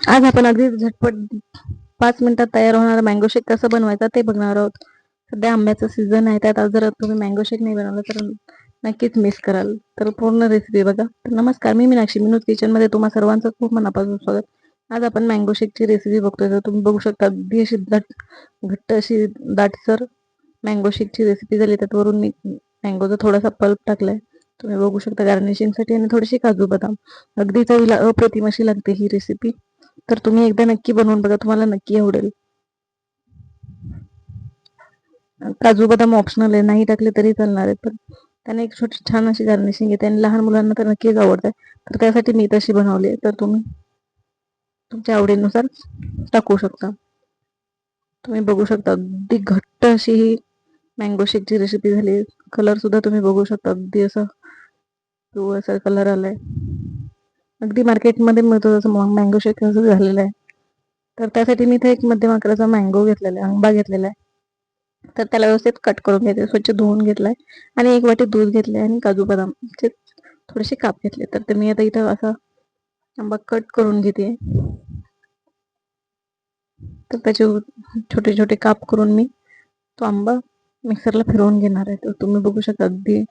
आज आपण अगदी झटपट 5 मिनिटात तयार होणारा मँगो शेक कसं बनवायचा ते बघणार आहोत. सध्या आंब्याचा सीझन आहे, त्यात आज जर तुम्ही मँगो शेक नाही बनवला तर नक्कीच मिस कराल. तर पूर्ण रेसिपी बघा. तर नमस्कार, मी मीनाक्षी किचन किचनमध्ये तुम्हा सर्वांचं खूप मनापासून स्वागत. आज आपण मँगो शेकची रेसिपी बघतोय. तर तुम्ही बघू शकता अगदी अशी घट्ट अशी दाटसर मँगो शेकची रेसिपी झाली. त्यात वरून मी मँगोचा थोडासा पल्प टाकलाय. तुम्ही बघू शकता गार्निशिंगसाठी, आणि थोडीशी काजू बदाम. अगदी चवीला अप्रतिम अशी लागते ही रेसिपी. तर तुम्ही एकदा नक्की बनवून बघा, तुम्हाला नक्की आवडेल. काजू बदाम ऑप्शनल आहे, नाही टाकले तरी चालणार आहे, पण त्याने एक छोटी छान अशी गार्निशिंग येते आणि लहान मुलांना तर नक्कीच आवडते. तर त्यासाठी मी तशी बनवली आहे. तर तुम्ही तुमच्या आवडीनुसार टाकू शकता. तुम्ही बघू शकता अगदी घट्ट अशी ही मँगो शेकची रेसिपी झाली. कलर सुद्धा तुम्ही बघू शकता, अगदी असा पिवळसर कलर आलाय. अगदी मार्केटमध्ये मिळतो तसं मँगो शेक असं झालेलं आहे. तर त्यासाठी मी इथे एक मध्यम आकाराचा मँगो घेतलेला आहे, आंबा घेतलेला आहे. तर त्याला व्यवस्थित कट करून घ्यायचे, स्वच्छ धुवून घेतलाय आणि एक वाटी दूध घेतले आणि काजू बदामचे थोडेसे काप घेतले. तर ते मी आता इथं असा आंबा कट करून घेते. तर त्याचे छोटे छोटे काप करून मी तो आंबा मिक्सरला फिरवून घेणार आहे. तर तुम्ही बघू शकता अगदी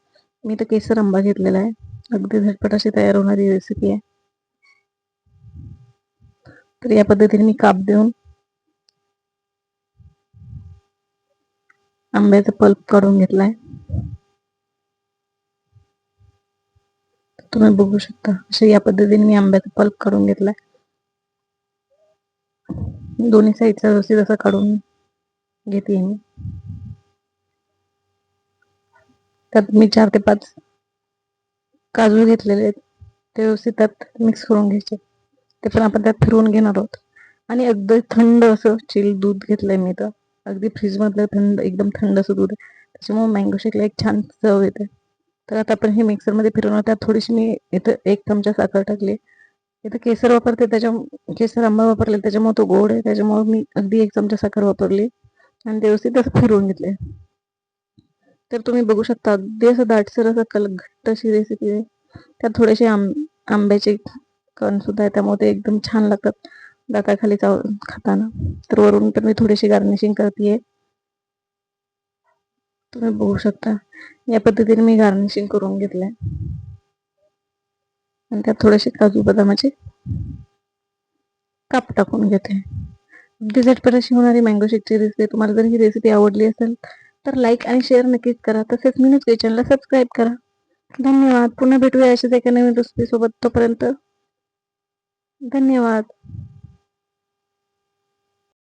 मी तर केसर आंबा घेतलेला आहे. अगदी झटपट अशी तयार होणारी रेसिपी आहे. तर या पद्धतीने मी काप देऊन आंब्याचा पल्प काढून घेतलाय. तुम्ही बघू शकता अशा या पद्धतीने मी आंब्याचा पल्प काढून घेतलाय. दोन्ही साईडचा व्यवस्थित असा काढून घेते मी. त्यात मी 4 ते 5 काजू घेतलेले आहेत, ते व्यवस्थित त्यात मिक्स करून घ्यायचे. ते पण आपण त्यात फिरवून घेणार आहोत. आणि अगदी थंड असं चिल दूध घेतलंय मी तर, अगदी फ्रीज मधलं थंड, एकदम थंड असं दूध आहे. त्याच्यामुळे मँगो शेकला एक छान चव येते. तर आता आपण हे मिक्सरमध्ये फिरवणार. त्यात थोडीशी मी इथं 1 चमचा साखर टाकली. इथं केसर वापरते, केसर आंबा वापरले त्याच्यामुळे तो गोड आहे, त्याच्यामुळे मी अगदी 1 चमचा साखर वापरली आणि ते व्यवस्थित असं फिरवून घेतले. तर तुम्ही बघू शकता अगदी असं दाटसर असं घट्ट अशी रेसिपी आहे. त्यात थोडेसे आंब्याचे कण सुद्धा आहे, त्यामुळे ते एकदम छान लागतात दाताखाली खाताना. तर वरून पण मी थोडीशी गार्निशिंग करते. तुम्ही बघू शकता या पद्धतीने मी गार्निशिंग करून घेतलंय आणि त्यात थोडेसे काजू बदामाचे काप टाकून घेते. अगदी झटपट अशी होणारी मँगो शेकची रेसिपी. तुम्हाला जर ही रेसिपी आवडली असेल तर लाईक आणि शेअर नक्कीच करा. तसेच मीनूच किचनला सबस्क्राईब करा. धन्यवाद. पुन्हा भेटूया अशाच एका नवीन रेसिपी सोबत. तोपर्यंत धन्यवाद.